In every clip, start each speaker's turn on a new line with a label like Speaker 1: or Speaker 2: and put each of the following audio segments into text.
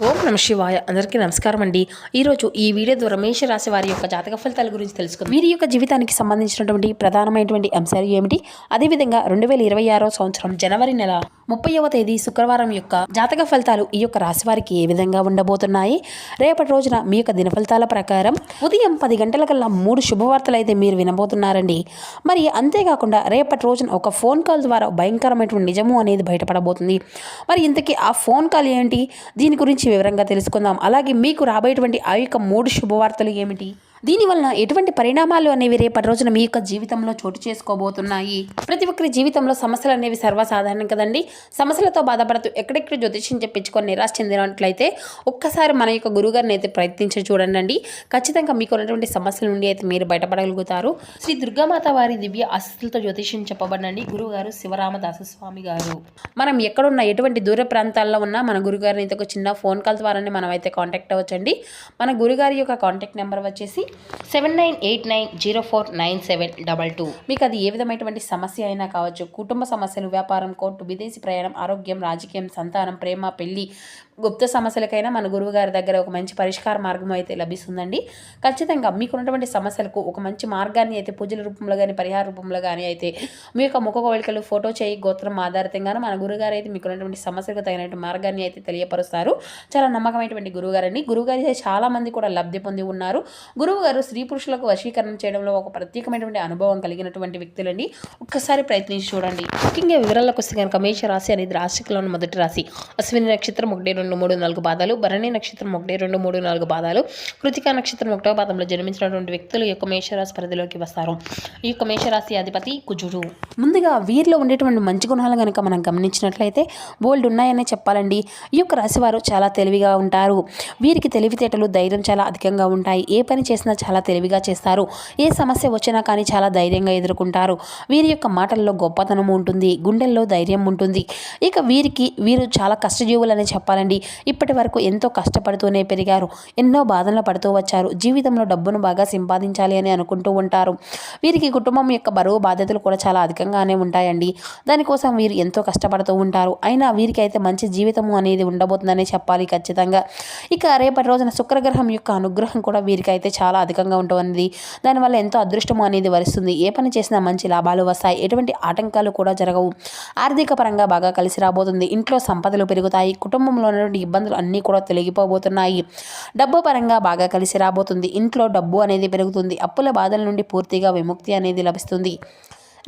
Speaker 1: ఓం నమ శివాయ. అందరికీ నమస్కారం అండి. ఈరోజు ఈ వీడియో ద్వారా మేషరాశి వారి యొక్క జాతక ఫలితాల గురించి తెలుసుకుందాం. వీరి యొక్క జీవితానికి సంబంధించినటువంటి ప్రధానమైనటువంటి అంశాలు ఏమిటి, అదేవిధంగా 2026 సంవత్సరం జనవరి నెల 30వ తేదీ శుక్రవారం యొక్క జాతక ఫలితాలు ఈ యొక్క రాశి వారికి ఏ విధంగా ఉండబోతున్నాయి, రేపటి రోజున మీ యొక్క దిన ఫలితాల ప్రకారం ఉదయం 10 గంటల కల్లా 3 శుభవార్తలు అయితే మీరు వినబోతున్నారండి. మరి అంతేకాకుండా రేపటి రోజున ఒక ఫోన్ కాల్ ద్వారా భయంకరమైనటువంటి నిజము అనేది బయటపడబోతుంది. మరి ఇంతకీ ఆ ఫోన్ కాల్ ఏంటి, దీని గురించి వివరంగా తెలుసుకుందాం. అలాగే మీకు రాబోయేటువంటి ఆ యొక్క 3 శుభవార్తలు ఏమిటి, దీనివల్ల ఎటువంటి పరిణామాలు అనేవి రేపటి రోజున మీ యొక్క జీవితంలో చోటు చేసుకోబోతున్నాయి. ప్రతి ఒక్కరి జీవితంలో సమస్యలు అనేవి సర్వసాధారణం కదండి. సమస్యలతో బాధపడుతూ ఎక్కడెక్కడ జ్యోతిష్యం చెప్పించుకొని నిరాశ చెందినట్లయితే ఒక్కసారి మన యొక్క గురుగారిని అయితే ప్రయత్నించి చూడండి. ఖచ్చితంగా మీకు ఉన్నటువంటి సమస్యల నుండి అయితే మీరు బయటపడగలుగుతారు. శ్రీ దుర్గామాత వారి దివ్య ఆశీస్సులతో జ్యోతిష్యం చెప్పబడండి గురుగారు శివరామదాస స్వామి గారు. మనం ఎక్కడున్నా ఎటువంటి దూర ప్రాంతాల్లో ఉన్నా మన గురుగారిని అయితే ఒక చిన్న ఫోన్ కాల్ ద్వారానే మనం అయితే కాంటాక్ట్ అవ్వచ్చండి. మన గురుగారి యొక్క కాంటాక్ట్ నెంబర్ వచ్చేసి 7989049722. మీకు అది ఏ విధమైనటువంటి సమస్య అయినా కావచ్చు, కుటుంబ సమస్యలు, వ్యాపారం, కోర్టు, విదేశీ ప్రయాణం, ఆరోగ్యం, రాజకీయం, సంతానం, ప్రేమ, పెళ్లి, గుప్త సమస్యలకైనా మన గురువు గారి దగ్గర ఒక మంచి పరిష్కార మార్గం అయితే లభిస్తుందండి. ఖచ్చితంగా మీకున్నటువంటి సమస్యలకు ఒక మంచి మార్గాన్ని అయితే పూజల రూపంలో కానీ పరిహార రూపంలో కానీ అయితే మీ యొక్క ముఖ కోరికలు, ఫోటో చేయి, గోత్రం ఆధారితంగానే మన గురుగారు అయితే మీకున్నటువంటి సమస్యలకు తగినటువంటి మార్గాన్ని అయితే తెలియపరుస్తారు. చాలా నమ్మకమైనటువంటి గురువుగారండి. గురువుగారు అయితే చాలా మంది కూడా లబ్ధి పొంది ఉన్నారు. గురువుగారు స్త్రీ పురుషులకు వశీకరణ చేయడంలో ఒక ప్రత్యేకమైనటువంటి అనుభవం కలిగినటువంటి వ్యక్తులండి. ఒక్కసారి ప్రయత్నించి చూడండి. ముఖ్యంగా వివరాలకు వస్తే కనుక మేష రాశి అనేది రాశిలోని మొదటి రాశి. అశ్విని నక్షత్రం 1, 2, 3, 4 పాదాలు, భరణి నక్షత్రం 1, 2, 3, 4 పాదాలు, కృతికా నక్షత్రం 1వ పాదంలో జన్మించినటువంటి వ్యక్తులు ఈ యొక్క మేషరాశి పరిధిలోకి వస్తారు. ఈ యొక్క మేషరాశి అధిపతి కుజుడు. ముందుగా వీరిలో ఉండేటువంటి మంచి గుణాలు కనుక మనం గమనించినట్లయితే బోల్డ్ ఉన్నాయనే చెప్పాలండి. ఈ యొక్క రాశి వారు చాలా తెలివిగా ఉంటారు. వీరికి తెలివితేటలు, ధైర్యం చాలా అధికంగా ఉంటాయి. ఏ పని చేసినా చాలా తెలివిగా చేస్తారు. ఏ సమస్య వచ్చినా కానీ చాలా ధైర్యంగా ఎదుర్కొంటారు. వీరి యొక్క మాటల్లో గొప్పతనం ఉంటుంది, గుండెల్లో ధైర్యం ఉంటుంది. ఇక వీరు చాలా కష్టజీవులనే చెప్పాలండి. ఇప్పటి వరకు ఎంతో కష్టపడుతూనే పెరిగారు. ఎన్నో బాధలు పడుతూ వచ్చారు. జీవితంలో డబ్బును బాగా సంపాదించాలి అని అనుకుంటూ ఉంటారు. వీరికి కుటుంబం యొక్క బరువు బాధ్యతలు కూడా చాలా అధికంగానే ఉంటాయండి. దానికోసం వీరు ఎంతో కష్టపడుతూ ఉంటారు. అయినా వీరికి అయితే మంచి జీవితము అనేది ఉండబోతుందనే చెప్పాలి ఖచ్చితంగా. ఇక రేపటి రోజున శుక్రగ్రహం యొక్క అనుగ్రహం కూడా వీరికి అయితే చాలా అధికంగా ఉంటుంది. దానివల్ల ఎంతో అదృష్టము అనేది వరిస్తుంది. ఏ పని చేసినా మంచి లాభాలు వస్తాయి. ఎటువంటి ఆటంకాలు కూడా జరగవు. ఆర్థిక పరంగా బాగా కలిసి రాబోతుంది. ఇంట్లో సంపదలు పెరుగుతాయి. కుటుంబంలో ఉన్నటువంటి ఇబ్బందులు అన్నీ కూడా తొలగిపోబోతున్నాయి. డబ్బు పరంగా బాగా కలిసి రాబోతుంది. ఇంట్లో డబ్బు అనేది పెరుగుతుంది. అప్పుల బాధల నుండి పూర్తిగా విముక్తి అనేది లభిస్తుంది.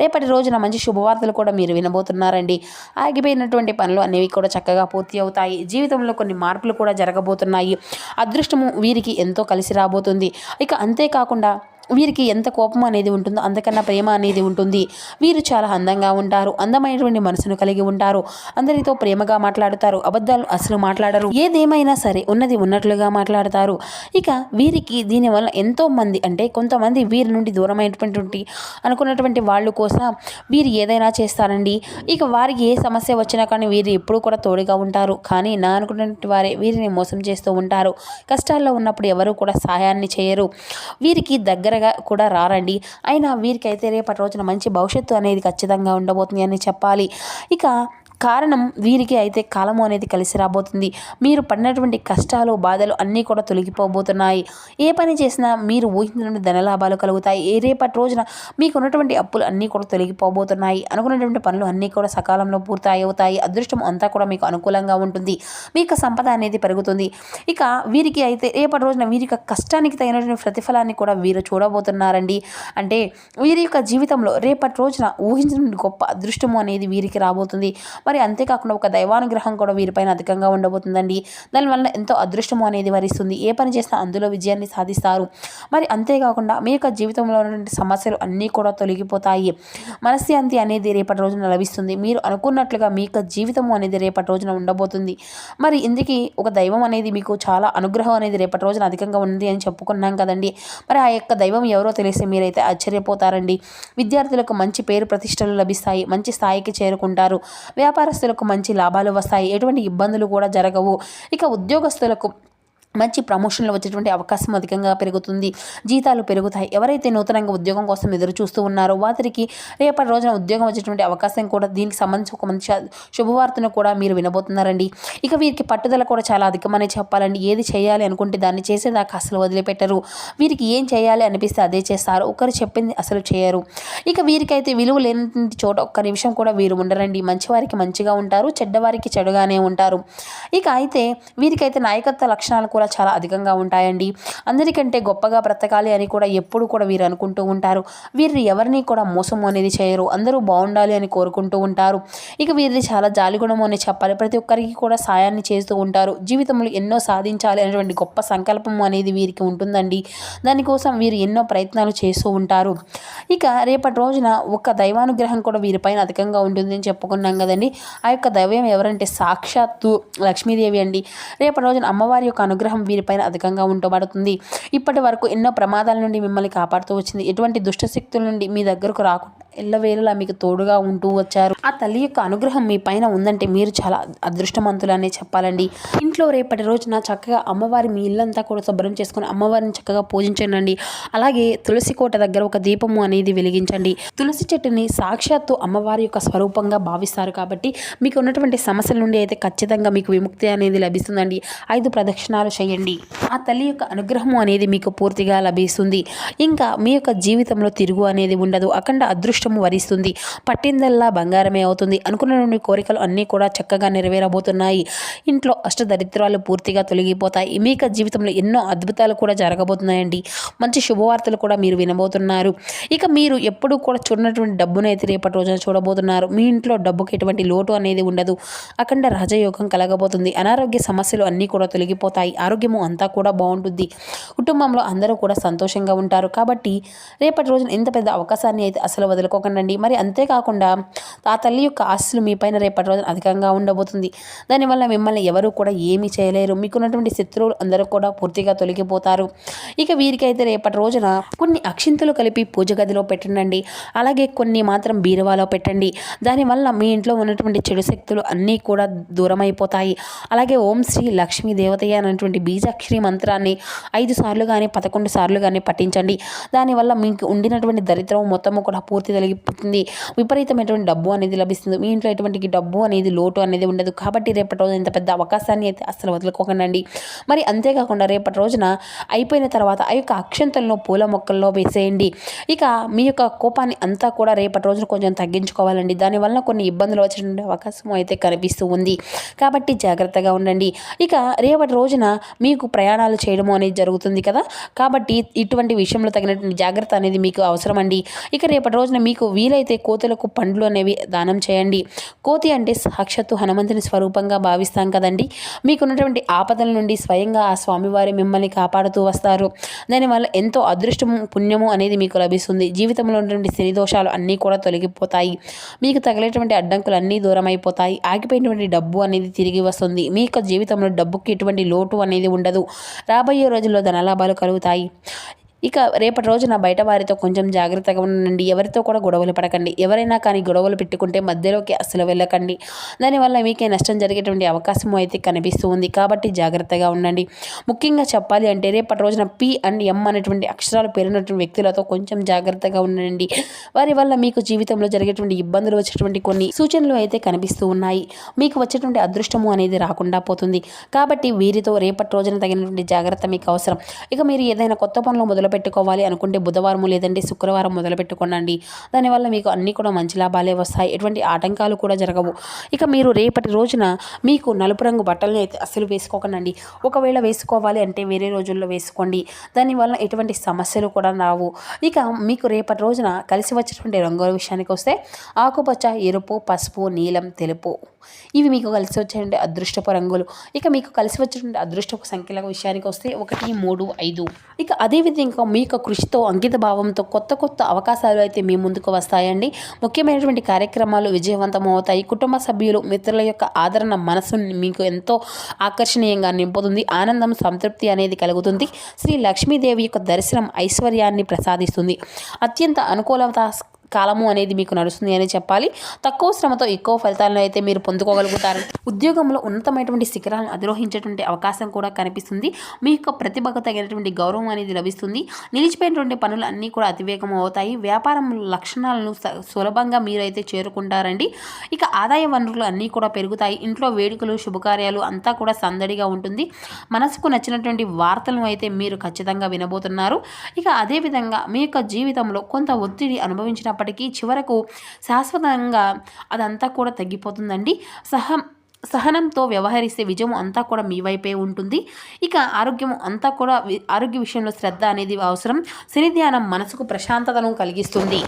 Speaker 1: రేపటి రోజున మంచి శుభవార్తలు కూడా మీరు వినబోతున్నారండి. ఆగిపోయినటువంటి పనులు అనేవి కూడా చక్కగా పూర్తి అవుతాయి. జీవితంలో కొన్ని మార్పులు కూడా జరగబోతున్నాయి. అదృష్టము వీరికి ఎంతో కలిసి రాబోతుంది. ఇక అంతేకాకుండా వీరికి ఎంత కోపం అనేది ఉంటుందో అంతకన్నా ప్రేమ అనేది ఉంటుంది. వీరు చాలా అందంగా ఉంటారు. అందమైనటువంటి మనసును కలిగి ఉంటారు. అందరితో ప్రేమగా మాట్లాడుతారు. అబద్ధాలు అసలు మాట్లాడరు. ఏదేమైనా సరే ఉన్నది ఉన్నట్లుగా మాట్లాడతారు. ఇక వీరికి దీనివల్ల ఎంతో మంది అంటే కొంతమంది వీరి నుండి దూరమైనటువంటి అనుకున్నటువంటి వాళ్ళు కోసం వీరు ఏదైనా చేస్తారండి. ఇక వారికి ఏ సమస్య వచ్చినా కానీ వీరు ఎప్పుడూ కూడా తోడుగా ఉంటారు. కానీ నా అనుకున్నటువంటి వారే వీరిని మోసం చేస్తూ ఉంటారు. కష్టాల్లో ఉన్నప్పుడు ఎవరు కూడా సహాయాన్ని చేయరు. వీరికి దగ్గర కూడా రారండి. అయినా వీరికైతే రేపటి రోజున మంచి భవిష్యత్తు అనేది ఖచ్చితంగా ఉండబోతుంది అని చెప్పాలి. ఇక కారణం వీరికి అయితే కాలము అనేది కలిసి రాబోతుంది. మీరు పడినటువంటి కష్టాలు, బాధలు అన్నీ కూడా తొలగిపోబోతున్నాయి. ఏ పని చేసినా మీరు ఊహించినటువంటి ధనలాభాలు కలుగుతాయి. రేపటి రోజున మీకు ఉన్నటువంటి అప్పులు అన్నీ కూడా తొలగిపోబోతున్నాయి. అనుకున్నటువంటి పనులు అన్నీ కూడా సకాలంలో పూర్తి అవుతాయి. అదృష్టం అంతా కూడా మీకు అనుకూలంగా ఉంటుంది. మీకు సంపద అనేది పెరుగుతుంది. ఇక వీరికి అయితే రేపటి రోజున వీరి యొక్క కష్టానికి తగినటువంటి ప్రతిఫలాన్ని కూడా వీరు చూడబోతున్నారండి. అంటే వీరి యొక్క జీవితంలో రేపటి రోజున ఊహించినటువంటి గొప్ప అదృష్టము అనేది వీరికి రాబోతుంది. మరి అంతేకాకుండా ఒక దైవానుగ్రహం కూడా వీరిపైన అధికంగా ఉండబోతుందండి. దానివల్ల ఎంతో అదృష్టము అనేది వరిస్తుంది. ఏ పని చేసినా అందులో విజయాన్ని సాధిస్తారు. మరి అంతేకాకుండా మీ యొక్క జీవితంలో ఉన్నటువంటి సమస్యలు అన్నీ కూడా తొలగిపోతాయి. మనశ్శాంతి అనేది రేపటి రోజున లభిస్తుంది. మీరు అనుకున్నట్లుగా మీ యొక్క జీవితము అనేది రేపటి రోజున ఉండబోతుంది. మరి ఇందుకే ఒక దైవం అనేది మీకు చాలా అనుగ్రహం అనేది రేపటి రోజున అధికంగా ఉంది అని చెప్పుకున్నాం కదండి. మరి ఆ యొక్క దైవం ఎవరో తెలిసి మీరైతే ఆశ్చర్యపోతారండి. విద్యార్థులకు మంచి పేరు ప్రతిష్టలు లభిస్తాయి. మంచి స్థాయికి చేరుకుంటారు. వ్యాపారస్తులకు మంచి లాభాలు వస్తాయి. ఎటువంటి ఇబ్బందులు కూడా జరగవు. ఇక ఉద్యోగస్తులకు మంచి ప్రమోషన్లు వచ్చేటువంటి అవకాశం అధికంగా పెరుగుతుంది. జీతాలు పెరుగుతాయి. ఎవరైతే నూతనంగా ఉద్యోగం కోసం ఎదురు చూస్తూ ఉన్నారో వారికి రేపటి రోజున ఉద్యోగం వచ్చేటువంటి అవకాశం కూడా, దీనికి సంబంధించి ఒక మంచి శుభవార్తను కూడా మీరు వినబోతున్నారండి. ఇక వీరికి పట్టుదల కూడా చాలా అధికమనే చెప్పాలండి. ఏది చేయాలి అనుకుంటే దాన్ని చేసేదాకా అసలు వదిలిపెట్టరు. వీరికి ఏం చేయాలి అనిపిస్తే అదే చేస్తారు. ఒకరు చెప్పింది అసలు చేయరు. ఇక వీరికైతే విలువ లేని చోట ఒక్క నిమిషం కూడా వీరు ఉండరండి. మంచివారికి మంచిగా ఉంటారు, చెడ్డవారికి చెడుగానే ఉంటారు. ఇక అయితే వీరికైతే నాయకత్వ లక్షణాలు కూడా చాలా అధికంగా ఉంటాయండి. అందరికంటే గొప్పగా బ్రతకాలి అని కూడా ఎప్పుడు కూడా వీరు అనుకుంటూ ఉంటారు. వీరు ఎవరిని కూడా మోసం అనేది చేయరు. అందరూ బాగుండాలి అని కోరుకుంటూ ఉంటారు. ఇక వీరిది చాలా జాలిగుణం అని చెప్పాలి. ప్రతి ఒక్కరికి కూడా సాయాన్ని చేస్తూ ఉంటారు. జీవితంలో ఎన్నో సాధించాలి అనేటువంటి గొప్ప సంకల్పం అనేది వీరికి ఉంటుందండి. దానికోసం వీరు ఎన్నో ప్రయత్నాలు చేస్తూ ఉంటారు. ఇక రేపటి రోజున ఒక దైవానుగ్రహం కూడా వీరిపైన అధికంగా ఉంటుంది అని చెప్పుకున్నాం కదండి. ఆ యొక్క దైవం ఎవరంటే సాక్షాత్తు లక్ష్మీదేవి అండి. రేపటి రోజున అమ్మవారి యొక్క అనుగ్రహం వీరిపైన అధికంగా ఉండబడుతుంది. ఇప్పటి వరకు ఎన్నో ప్రమాదాల నుండి మిమ్మల్ని కాపాడుతూ వచ్చింది. ఎటువంటి దుష్ట శక్తుల నుండి మీ దగ్గరకు రాకుండా ఎల్లవేళలా మీకు తోడుగా ఉంటూ వచ్చారు. ఆ తల్లి యొక్క అనుగ్రహం మీ పైన ఉందంటే మీరు చాలా అదృష్టవంతులనే చెప్పాలండి. ఇంట్లో రేపటి రోజున చక్కగా అమ్మవారి మీ ఇల్లంతా కూడా శుభ్రం చేసుకుని అమ్మవారిని చక్కగా పూజించండి. అలాగే తులసి కోట దగ్గర ఒక దీపము అనేది వెలిగించండి. తులసి చెట్టుని సాక్షాత్తు అమ్మవారి యొక్క స్వరూపంగా భావిస్తారు కాబట్టి మీకు ఉన్నటువంటి సమస్యల నుండి అయితే ఖచ్చితంగా మీకు విముక్తి అనేది లభిస్తుందండి. 5 ప్రదక్షిణాలు చేయండి. ఆ తల్లి యొక్క అనుగ్రహము అనేది మీకు పూర్తిగా లభిస్తుంది. ఇంకా మీ యొక్క జీవితంలో తిరుగు అనేది ఉండదు. అఖండ అదృష్టము వరిస్తుంది. పట్టిందల్లా బంగారమే అవుతుంది. అనుకున్న కోరికలు అన్నీ కూడా చక్కగా నెరవేరబోతున్నాయి. ఇంట్లో అష్టదరిద్రాలు పూర్తిగా తొలగిపోతాయి. మీ యొక్క జీవితంలో ఎన్నో అద్భుతాలు కూడా జరగబోతున్నాయండి. మంచి శుభవార్తలు కూడా మీరు వినబోతున్నారు. ఇక మీరు ఎప్పుడూ కూడా చూడనటువంటి డబ్బును అయితే రేపటి రోజున చూడబోతున్నారు. మీ ఇంట్లో డబ్బుకి ఎటువంటి లోటు అనేది ఉండదు. అఖండ రాజయోగం కలగబోతుంది. అనారోగ్య సమస్యలు అన్నీ కూడా తొలగిపోతాయి. ఆరోగ్యము అంతా కూడా బాగుంటుంది. కుటుంబంలో అందరూ కూడా సంతోషంగా ఉంటారు. కాబట్టి రేపటి రోజున ఇంత పెద్ద అవకాశాన్ని అయితే అసలు వదులుకోకండి. మరి అంతేకాకుండా ఆ తల్లి యొక్క ఆశలు మీ పైన రేపటి రోజున అధికంగా ఉండబోతుంది. దానివల్ల మిమ్మల్ని ఎవరు కూడా ఏమీ చేయలేరు. మీకున్నటువంటి శత్రువులు అందరూ కూడా పూర్తిగా తొలగిపోతారు. ఇక వీరికైతే రేపటి రోజున కొన్ని అక్షింతలు కలిపి పూజ గదిలో పెట్టండి. అలాగే కొన్ని మాత్రం బీరువాలో పెట్టండి. దానివల్ల మీ ఇంట్లో ఉన్నటువంటి చెడు శక్తులు అన్నీ కూడా దూరం అయిపోతాయి. అలాగే ఓం శ్రీ లక్ష్మీ దేవతయ్య అనేటువంటి బీజాక్షరి మంత్రాన్ని 5 సార్లు కానీ 11 సార్లు కానీ పఠించండి. దానివల్ల మీకు ఉండినటువంటి దరిద్రం మొత్తము కూడా పూర్తి తొలగిపోతుంది. విపరీతమైనటువంటి డబ్బు అనేది లభిస్తుంది. మీ ఇంట్లో ఎటువంటి డబ్బు అనేది లోటు అనేది ఉండదు. కాబట్టి రేపటి రోజున ఇంత పెద్ద అవకాశాన్ని అయితే అసలు వదులుకోకండి. మరి అంతేకాకుండా రేపటి రోజున అయిపోయిన తర్వాత ఆ యొక్క అక్షంతలను పూల మొక్కల్లో వేసేయండి. ఇక మీ యొక్క కోపాన్ని అంతా కూడా రేపటి రోజున కొంచెం తగ్గించుకోవాలండి. దానివల్ల కొన్ని ఇబ్బందులు వచ్చేటువంటి అవకాశం అయితే కనిపిస్తూ ఉంది. కాబట్టి జాగ్రత్తగా ఉండండి. ఇక రేపటి రోజున మీకు ప్రయాణాలు చేయడం అనేది జరుగుతుంది కదా. కాబట్టి ఇటువంటి విషయంలో తగినటువంటి జాగ్రత్త అనేది మీకు అవసరం అండి. ఇక రేపటి రోజున మీకు వీలైతే కోతులకు పండ్లు అనేవి దానం చేయండి. కోతి అంటే సాక్షాత్తు హనుమంతుని స్వరూపంగా భావిస్తాం కదండి. మీకున్నటువంటి ఆపదల నుండి స్వయంగా ఆ స్వామివారి మిమ్మల్ని కాపాడుతూ వస్తారు. దానివల్ల ఎంతో అదృష్టము పుణ్యము అనేది మీకు లభిస్తుంది. జీవితంలో ఉన్నటువంటి శని దోషాలు అన్నీ కూడా తొలగిపోతాయి. మీకు తగిలేటువంటి అడ్డంకులు అన్నీ దూరం అయిపోతాయి. ఆగిపోయినటువంటి డబ్బు అనేది తిరిగి వస్తుంది. మీ యొక్క జీవితంలో డబ్బుకి ఎటువంటి లోటు అనేది ఉండదు. రాబోయే రోజుల్లో ధనలాభాలు కలుగుతాయి. ఇక రేపటి రోజున బయట వారితో కొంచెం జాగ్రత్తగా ఉండండి. ఎవరితో కూడా గొడవలు పడకండి. ఎవరైనా కానీ గొడవలు పెట్టుకుంటే మధ్యలోకి అసలు వెళ్ళకండి. దానివల్ల మీకే నష్టం జరిగేటువంటి అవకాశం అయితే కనిపిస్తూ ఉంది. కాబట్టి జాగ్రత్తగా ఉండండి. ముఖ్యంగా చెప్పాలి అంటే రేపటి రోజున పి అండ్ ఎం అనేటువంటి అక్షరాలు పేరున్నటువంటి వ్యక్తులతో కొంచెం జాగ్రత్తగా ఉండండి. వారి వల్ల మీకు జీవితంలో జరిగేటువంటి ఇబ్బందులు వచ్చేటువంటి కొన్ని సూచనలు అయితే కనిపిస్తూ ఉన్నాయి. మీకు వచ్చేటువంటి అదృష్టము అనేది రాకుండా పోతుంది. కాబట్టి వీరితో రేపటి రోజున తగినటువంటి జాగ్రత్త మీకు అవసరం. ఇక మీరు ఏదైనా కొత్త పనులు మొదలు పెట్టుకోవాలి అనుకుంటే బుధవారం లేదంటే శుక్రవారం మొదలు పెట్టుకోండి. దానివల్ల మీకు అన్నీ కూడా మంచి లాభాలే వస్తాయి. ఎటువంటి ఆటంకాలు కూడా జరగవు. ఇక మీరు రేపటి రోజున మీకు నలుపు రంగు బట్టలను అయితే అస్సలు వేసుకోకండి. ఒకవేళ వేసుకోవాలి అంటే వేరే రోజుల్లో వేసుకోండి. దానివల్ల ఎటువంటి సమస్యలు కూడా రావు. ఇక మీకు రేపటి రోజున కలిసి వచ్చేటువంటి రంగుల విషయానికి వస్తే ఆకుపచ్చ, ఎరుపు, పసుపు, నీలం, తెలుపు ఇవి మీకు కలిసి వచ్చేటువంటి అదృష్టపు రంగులు. ఇక మీకు కలిసి వచ్చేటువంటి అదృష్టపు సంఖ్యల విషయానికి వస్తే 1, 3, 5. ఇక అదేవిధంగా మీ యొక్క కృషితో అంకిత భావంతో కొత్త కొత్త అవకాశాలు అయితే మీ ముందుకు వస్తాయండి. ముఖ్యమైనటువంటి కార్యక్రమాలు విజయవంతం అవుతాయి. కుటుంబ సభ్యులు మిత్రుల యొక్క ఆదరణ మనసుని మీకు ఎంతో ఆకర్షణీయంగా నింపుతుంది. ఆనందం, సంతృప్తి అనేది కలుగుతుంది. శ్రీ లక్ష్మీదేవి యొక్క దర్శనం ఐశ్వర్యాన్ని ప్రసాదిస్తుంది. అత్యంత అనుకూలత కాలము అనేది మీకు నడుస్తుంది అని చెప్పాలి. తక్కువ శ్రమతో ఎక్కువ ఫలితాలను అయితే మీరు పొందుకోగలుగుతారు. ఉద్యోగంలో ఉన్నతమైనటువంటి శిఖరాలను అధిరోహించేటువంటి అవకాశం కూడా కనిపిస్తుంది. మీ యొక్క ప్రతిభకు తగినటువంటి గౌరవం అనేది లభిస్తుంది. నిలిచిపోయినటువంటి పనులు అన్నీ కూడా అతివేగం అవుతాయి. వ్యాపారం లక్షణాలను సులభంగా మీరైతే చేరుకుంటారండి. ఇక ఆదాయ వనరులు అన్నీ కూడా పెరుగుతాయి. ఇంట్లో వేడుకలు శుభకార్యాలు అంతా కూడా సందడిగా ఉంటుంది. మనసుకు నచ్చినటువంటి వార్తలను అయితే మీరు ఖచ్చితంగా వినబోతున్నారు. ఇక అదేవిధంగా మీ యొక్క జీవితంలో కొంత ఒత్తిడి అనుభవించినప్పటికీ చివరకు శాశ్వతంగా అదంతా కూడా తగ్గిపోతుందండి. సహనంతో వ్యవహరిస్తే విజయం అంతా కూడా మీ వైపే ఉంటుంది. ఇక ఆరోగ్య విషయంలో శ్రద్ధ అనేది అవసరం. శని ధ్యానం మనసుకు ప్రశాంతతను కలిగిస్తుంది.